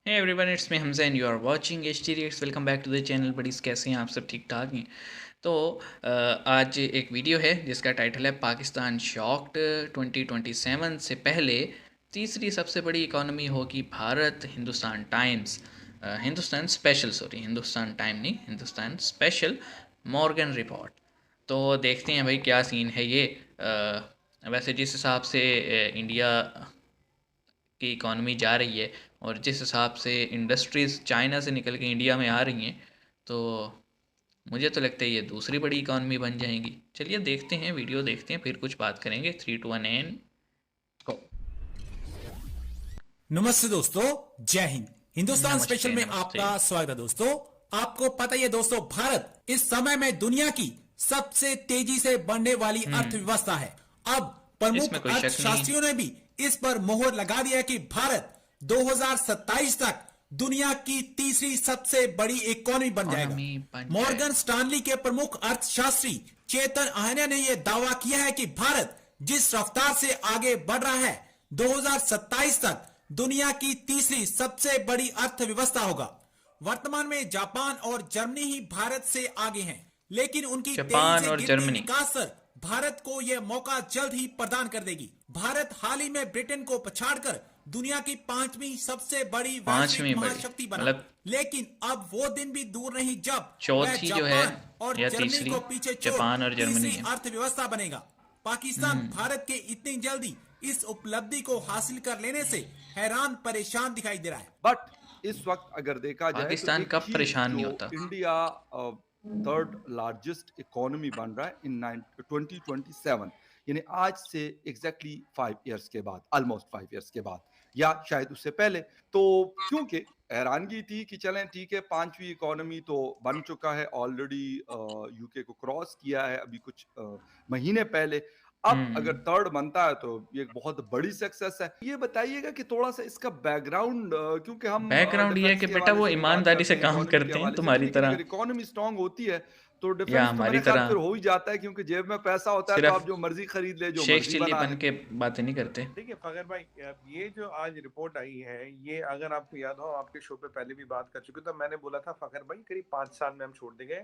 Hey everyone, it's me Hamza and you are watching H T reacts. Welcome back to the channel. Buddies कैसे हैं आप सब? ठीक ठाक हैं? तो आज एक वीडियो है जिसका टाइटल है पाकिस्तान शॉक्ड 2027 से पहले तीसरी सबसे बड़ी इकॉनमी होगी Bharat. Hindustan times, Hindustan special, sorry Hindustan time नहीं, हिंदुस्तान स्पेशल मॉर्गन रिपोर्ट। तो देखते हैं भाई क्या सीन है ये। वैसे जिस हिसाब से इंडिया की इकॉनमी जा रही है और जिस हिसाब से इंडस्ट्रीज़ चाइना से निकल के इंडिया में आ रही हैं, तो मुझे तो लगता है ये दूसरी बड़ी इकॉनमी बन जाएंगी। चलिए देखते हैं, वीडियो देखते हैं, फिर कुछ बात करेंगे। 3 2 1 एंड गो। नमस्ते दोस्तों, जय हिंद। हिंदुस्तान स्पेशल नमस्ते में नमस्ते। आपका स्वागत है दोस्तों। आपको पता ही है दोस्तों, भारत इस समय में दुनिया की सबसे तेजी से बढ़ने वाली अर्थव्यवस्था है। अब इसमें प्रमुख कोई शक नहीं। अर्थशास्त्रियों ने भी इस पर मोहर लगा दिया है कि भारत 2027 तक दुनिया की तीसरी सबसे बड़ी इकोनॉमी बन जाएगा। इकॉनमी बन मॉर्गन जाएगा। स्टानली के प्रमुख अर्थशास्त्री चेतन आहनिया ने यह दावा किया है कि भारत जिस रफ्तार से आगे बढ़ रहा है, 2027 तक दुनिया की तीसरी सबसे बड़ी अर्थव्यवस्था होगा। वर्तमान में जापान और जर्मनी ही भारत से आगे हैं, लेकिन उनकी तेजी जापान से और गिरती जर्मनी। विकास दर भारत को यह मौका जल्द ही प्रदान कर देगी। भारत हाल ही में ब्रिटेन को पछाड़कर दुनिया की पांचवी सबसे बड़ी वैश्विक पांचवी बड़ी महाशक्ति बना, मतलब लेकिन अब वो दिन भी दूर नहीं जब वह चौथी जो है जापान और या जर्मनी तीसरी, को पीछे छोड़ जापान और जर्मनी तीसरी है। अर्थव्यवस्था बनेगा। पाकिस्तान भारत के इतनी जल्दी इस उपलब्धि को हासिल कर लेने से हैरान परेशान दिखाई दे रहा है। बट इस वक्त अगर देखा जाए तो पाकिस्तान एक कब चीज परेशान नहीं जो होता। इंडिया थर्ड लार्जेस्ट इकोनॉमी बन रहा है इन 2027, यानी आज से एग्जैक्टली 5 इयर्स के बाद, ऑलमोस्ट 5 इयर्स के बाद, या शायद उससे पहले। तो क्योंकि हैरानगी थी कि चलें ठीक है, पांचवी इकोनॉमी तो बन चुका है ऑलरेडी, यूके को क्रॉस किया है अभी कुछ महीने पहले। अब अगर हम्म। थर्ड बनता है तो ये एक बहुत बड़ी सक्सेस है। ये बताइएगा कि थोड़ा सा इसका बैकग्राउंड, क्योंकि हम बैकग्राउंड ये है डिफेंस कि के बेटा हवाले वो से भी बात ईमानदारी से करते हैं, काम इकोनॉमी के करते हैं हवाले से भी, तुम्हारी लेकिन तरह, अगर इकोनॉमी स्ट्रांग होती है तो या डिफेंस तो हमारी मेरे ख्याल तरह फिर हो ही जाता है, क्योंकि जेब में पैसा होता है तो आप सिर्फ जो मर्जी खरीद ले, जो शेख मर्जी चिल्ली बना बन ले। के बातें नहीं करते। देखिए फखर भाई, ये जो आज रिपोर्ट आई है, ये अगर आपको याद हो, आपके शो पे पहले भी बात कर चुके, तो मैंने बोला था फखर भाई करीब 5 साल में हम छोड़ देंगे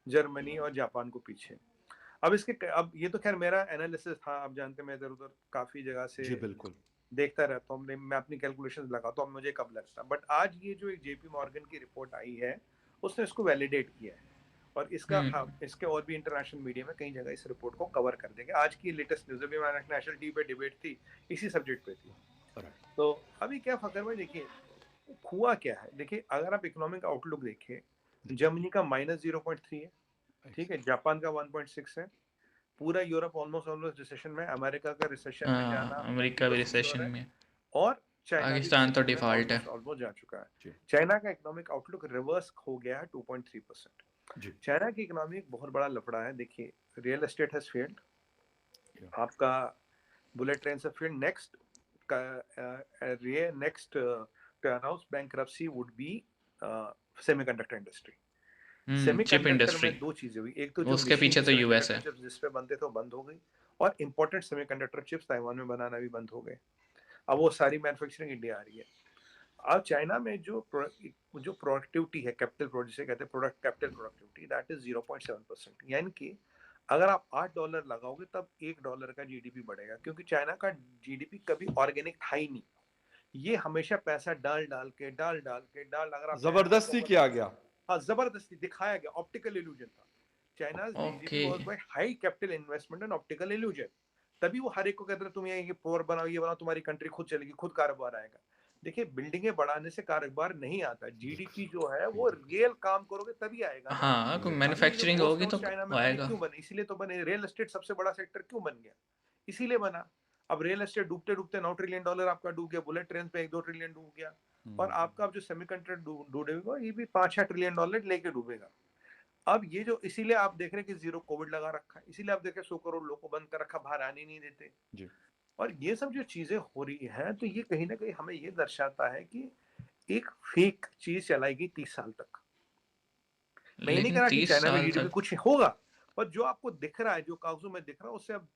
जर्मनी और जापान को पीछे। अब ये तो खैर मेरा एनालिसिस था, आप जानते हैं मैं इधर उधर काफी जगह से जी बिल्कुल। देखता रहता हूँ, मैं अपनी कैलकुलेशंस लगाता हूँ, मुझे कब लगता है। बट आज ये जो एक जेपी मॉर्गन की रिपोर्ट आई है, उसने इसको वैलिडेट किया है। और इसका हम्म। इसके और भी इंटरनेशनल मीडिया में कई जगह इस रिपोर्ट को कवर कर देंगे। आज की लेटेस्ट न्यूज, अभी हमारा नेशनल टीवी पे डिबेट थी, इसी सब्जेक्ट पे थी। तो अभी क्या फकर भाई, देखिए हुआ क्या है। देखिए अगर आप इकोनॉमिक आउटलुक देखें, जर्मनी का -0.3 है, ठीक है, जापान का 1.6 है, पूरा यूरोप ऑलमोस्ट ऑलमोस्ट रिसेशन में, अमेरिका का रिसेशन में जाना अमेरिका भी 90% रिसेशन श्योर है, में। और चाइना भी पाकिस्तान तो रिसेशन में डिफॉल्ट है। ऑलमोस्ट ऑलमोस्ट जा चुका जी है। चाइना का इकोनॉमिक आउटलुक रिवर्स हो गया है 2.3%। जी। चाइना की इकोनॉमी एक बहुत बड़ा लफड़ा है। देखिए real estate has failed, Yeah. आपका बुलेट ट्रेन से failed, next to announce bankruptcy would be semiconductor industry. Chip semiconductor industry, में दो चीजें हुई, एक तो जो उसके मशीन पीछे तो यूएस सेमीकंडक्टर है। चिप्स जिस पे बनते थे वो बंद हो गई, और इंपॉर्टेंट सेमीकंडक्टर चिप्स ताइवान में बनाना भी बंद हो गए। अब वो सारी मैन्युफैक्चरिंग इंडिया आ रही है। अब चाइना में जो प्रोडक्टिविटी है, कैपिटल प्रोडक्ट जिसे कहते हैं, product capital productivity, that is 0.7%। यानी कि अगर आप $8 लगाओगे तब $1 का जीडीपी बढ़ेगा, क्योंकि चाइना का जीडीपी कभी ऑर्गेनिक था ही नहीं। ये हमेशा पैसा डाल, अगर आप चाइना में जबरदस्ती किया गया। हाँ, जबरदस्ती दिखाया गया, ऑप्टिकल इल्यूजन था। China GDP okay. Was by high capital investment and optical illusion. तभी वो हर एक को कहते हैं तुम ये पोर बनाओ, ये बनाओ, तुम्हारी कंट्री खुद चलेगी, खुद कारोबार आएगा। देखिए बिल्डिंगें बढ़ाने से कारोबार नहीं आता, जीडीपी जो है वो रियल काम करोगे तभी आएगा ना। हाँ, कोई अभी ये जो मैन्युफैक्चरिंग घोस्ट होगी टाउन तो चाइना में बने, आएगा। क्यों बने? इसीलिए तो बने। रियल एस्टेट सबसे बड़ा सेक्टर क्यों बन गया? इसीलिए बना। अब रियल एस्टेट डूबते डूबते $9 ट्रिलियन आपका डूब गया, बुलेट ट्रेन पे 1-2 ट्रिलियन डूब गया, और आपका अब जो सेमीकंडक्टर डूबेगा ये भी $5-6 ट्रिलियन लेके डूबेगा। अब ये जो, इसीलिए आप देख रहे हैं कि जीरो कोविड लगा रखा है, इसीलिए आप देख रहे हैं 100 करोड़ लोगों को बंद कर रखा, बाहर आने नहीं देते। जी। और ये सब जो चीजें हो रही हैं, तो ये कहीं ना कहीं हमें ये दर्शाता है कि एक फेक चीज चलाएगी 30 साल तक। मैं ये नहीं लेकिन कह रहा कि 30 चाइना में साल जीडीपी तक कुछ होगा, पर जो आपको दिख रहा है, जो कागजों में दिख रहा है, उससे अब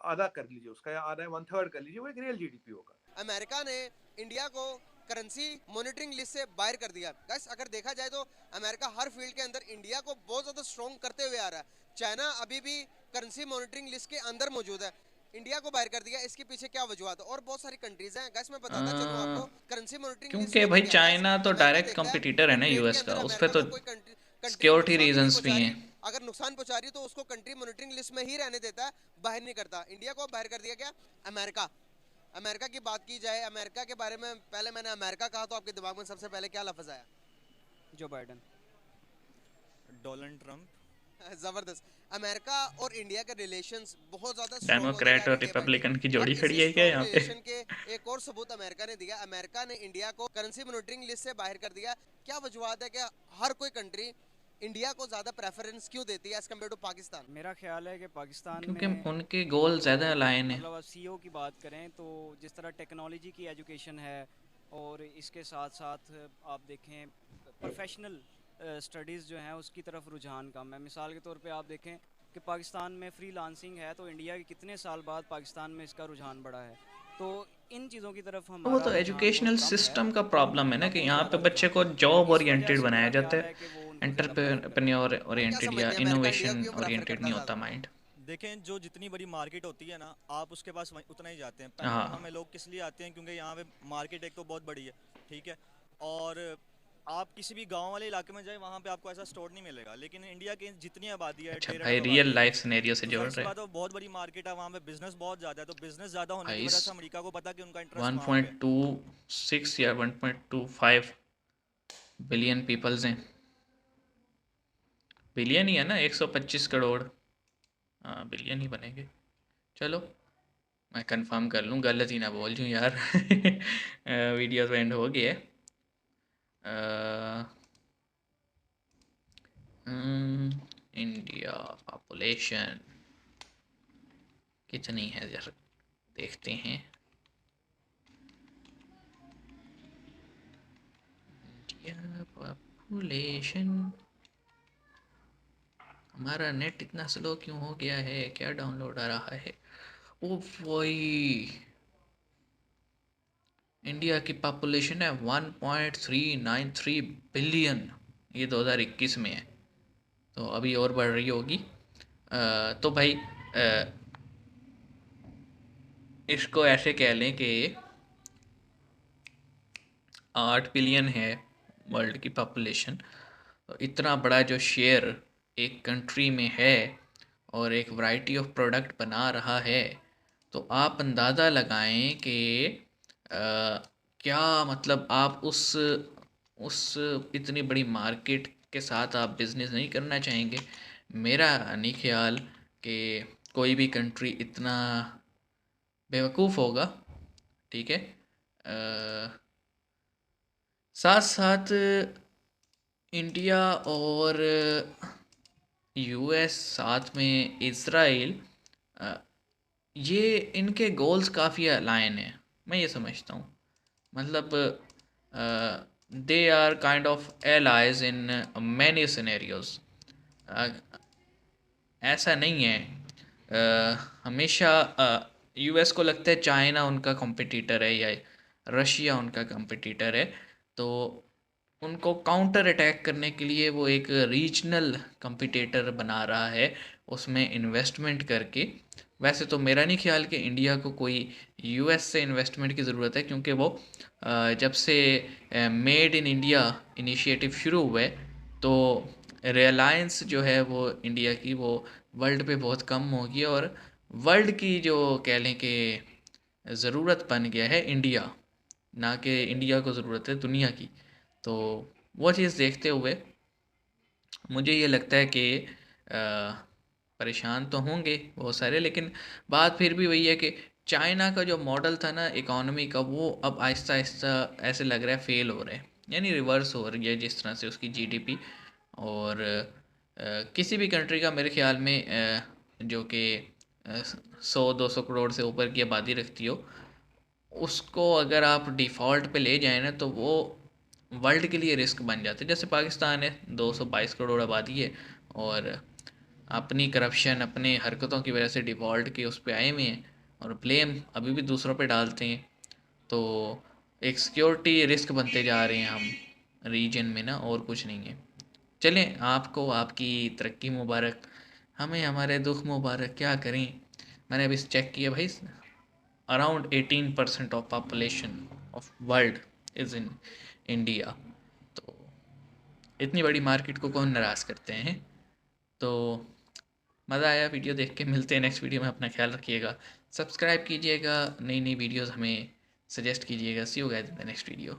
आधा कर लीजिए उसका, या आधा 1/3 कर लीजिए, वो एक रियल जीडीपी होगा। अमेरिका ने इंडिया को करेंसी मॉनिटरिंग लिस्ट से बाहर कर दिया। गाइस अगर देखा जाए तो अमेरिका हर फील्ड के अंदर इंडिया को बहुत ज़्यादा स्ट्रॉन्ग करते हुए आ रहा है। चाइना अभी भी करेंसी मॉनिटरिंग लिस्ट के अंदर मौजूद है, इंडिया को बाहर कर दिया, इसके पीछे क्या वजूहत है? और बहुत सारी कंट्रीज हैं गाइस, मैं बताता चलूं आपको करेंसी मॉनिटरिंग लिस्ट क्योंकि होती भाई क्या है। गाइस चाइना तो अमेरिका डायरेक्ट देखता है कंपटीटर है कि ना ट्रेड के यूएस का, अंदर उस पर अमेरिका तो को कोई कंट्री सिक्योरिटी नुकसान ही नहीं रीजंस पहुंचा भी रही, हैं। अगर नुकसान पहुंचा रही है तो उसको कंट्री मॉनिटरिंग लिस्ट में ही रहने देता है, बाहर नहीं करता। इंडिया को बाहर कर दिया गया। अमेरिका, अमेरिका की बात की जाए, अमेरिका के बारे में पहले मैंने अमेरिका कहा तो आपके दिमाग में सबसे पहले क्या लफ्ज आया? जो बाइडन। Donald Trump. जबरदस्त। अमेरिका और इंडिया के रिलेशंस बहुत ज्यादा स्ट्रॉन्ग होते जा डेमोक्रेट रहे और हैं डे बाय डे, रिपब्लिकन की और जोड़ी खड़ी इसी है क्या स्ट्रॉन्ग यहाँ पे? रिलेशन के एक और सबूत अमेरिका ने दिया। अमेरिका ने इंडिया को करेंसी मॉनिटरिंग लिस्ट से बाहर कर दिया। क्या वजूहत है कि हर कोई कंट्री इंडिया को ज्यादा प्रेफरेंस क्यों देती है एज कम्पेयर टू पाकिस्तान? मेरा ख्याल है कि पाकिस्तान क्योंकि में उनके गोल ज़्यादा अलाइन है। मतलब अब सीईओ की बात करें तो जिस तरह टेक्नोलॉजी की एजुकेशन है और इसके साथ साथ आप देखें प्रोफेशनल स्टडीज़ जो हैं उसकी तरफ रुझान कम है। मिसाल के तौर पे आप देखें कि पाकिस्तान में फ्रीलांसिंग है तो इंडिया के कितने साल बाद पाकिस्तान में इसका रुझान बढ़ा है। तो इन चीज़ों की तरफ तो वो हमारा तो रुझान एजुकेशनल बहुत कम है। सिस्टम का तो प्रॉब्लम है ना उनका कि बहुत यहाँ पे ज़्यादा बच्चे रुझान को है। जॉब इस वजह ओरिएंटेड से बनाया मेरा जाता ख्याल है, है कि वो उनको ज़्यादा प्रेफर करेंगे। एंटरप्रेन्योर क्या ओरिएंटेड या समझते हैं अमेरिका इंडिया इनोवेशन क्यों प्रेफर ओरिएंटेड करता नहीं है होता ज्यादा? माइंड। देखें जो जितनी बड़ी मार्केट होती है ना, आप उसके पास उतना ही जाते हैं। पैनामा हाँ, में लोग किस लिए आते हैं? क्योंकि यहाँ पे मार्केट एक तो बहुत बड़ी है, ठीक है। और आप किसी भी गांव वाले इलाके में जाए, वहाँ पे आपको ऐसा स्टोर नहीं मिलेगा। लेकिन इंडिया की जितनी आबादी है, अच्छा 1.5 भाई अरब रियल आबादी है, लाइफ सिनेरियो से तो जोड़ जाहिर सी रहे हैं बात है वो बहुत बड़ी मार्केट है। वहाँ पे बिजनेस बहुत ज़्यादा है, तो बिजनेस ज़्यादा होने की भाई। वजह से अमेरिका को पता कि उनका इंटरेस्ट कहाँ पे है। 1.26 या 1.25 बिलियन पीपल्स हैं। बिलियन ही है ना, 125 करोड़। हाँ बिलियन ही बनेंगे। चलो मैं कंफर्म कर लूँ, गलत ही ना बोल दूँ यार। वीडियो तो एंड हो गया है। इंडिया पॉपुलेशन कितनी है जरा देखते हैं। India population. हमारा नेट इतना स्लो क्यों हो गया है? क्या डाउनलोड आ रहा है? ओ वही, इंडिया की पॉपुलेशन है 1.393 बिलियन। ये 2021 में है, तो अभी और बढ़ रही होगी। तो भाई इसको ऐसे कह लें कि 8 बिलियन है वर्ल्ड की पॉपुलेशन। तो इतना बड़ा जो शेयर एक कंट्री में है और एक वैरायटी ऑफ प्रोडक्ट बना रहा है, तो आप अंदाज़ा लगाएं कि क्या मतलब आप उस इतनी बड़ी मार्केट के साथ आप बिज़नेस नहीं करना चाहेंगे? मेरा नहीं ख्याल कि कोई भी कंट्री इतना बेवकूफ़ होगा, ठीक है। साथ साथ इंडिया और यूएस, साथ में इज़राइल, ये इनके गोल्स काफ़ी अलाइन हैं, मैं ये समझता हूँ। मतलब they are kind of allies in many scenarios. ऐसा नहीं है हमेशा यूएस को लगता है चाइना उनका कॉम्पिटिटर है या रशिया उनका कॉम्पिटिटर है, तो उनको काउंटर अटैक करने के लिए वो एक रीजनल कॉम्पिटिटर बना रहा है, उसमें इन्वेस्टमेंट करके। वैसे तो मेरा नहीं ख्याल कि इंडिया को कोई यूएस से इन्वेस्टमेंट की ज़रूरत है, क्योंकि वो जब से मेड इन इंडिया इनिशिएटिव शुरू हुए तो रिलायंस जो है वो इंडिया की वो वर्ल्ड पे बहुत कम हो गई, और वर्ल्ड की जो कह लें कि ज़रूरत बन गया है इंडिया, ना कि इंडिया को ज़रूरत है दुनिया की। तो वो चीज़ देखते हुए मुझे ये लगता है कि परेशान तो होंगे बहुत सारे, लेकिन बात फिर भी वही है कि चाइना का जो मॉडल था ना इकॉनमी का, वो अब आहिस्ता आहिस्ता ऐसे लग रहा है फेल हो रहा है, यानी रिवर्स हो रही है जिस तरह से उसकी जीडीपी। और किसी भी कंट्री का मेरे ख्याल में जो कि 100-200 करोड़ से ऊपर की आबादी रखती हो, उसको अगर आप डिफ़ॉल्ट पे ले जाए ना तो वो वर्ल्ड के लिए रिस्क बन जाते। जैसे पाकिस्तान है, 222 करोड़ आबादी है, और अपनी करप्शन, अपने हरकतों की वजह से डिफ़ॉल्ट के उस पे आए हुए हैं, और ब्लेम अभी भी दूसरों पे डालते हैं। तो एक सिक्योरिटी रिस्क बनते जा रहे हैं हम रीजन में ना, और कुछ नहीं है। चलें, आपको आपकी तरक्की मुबारक, हमें हमारे दुख मुबारक, क्या करें। मैंने अभी चेक किया भाई, around 18% of population of world is in India. तो इतनी बड़ी मार्केट को कौन नाराज़ करते हैं। तो मज़ा आया वीडियो देख के। मिलते हैं नेक्स्ट वीडियो में, अपना ख्याल रखिएगा, सब्सक्राइब कीजिएगा, नई नई वीडियोस हमें सजेस्ट कीजिएगा। See you guys in the next video.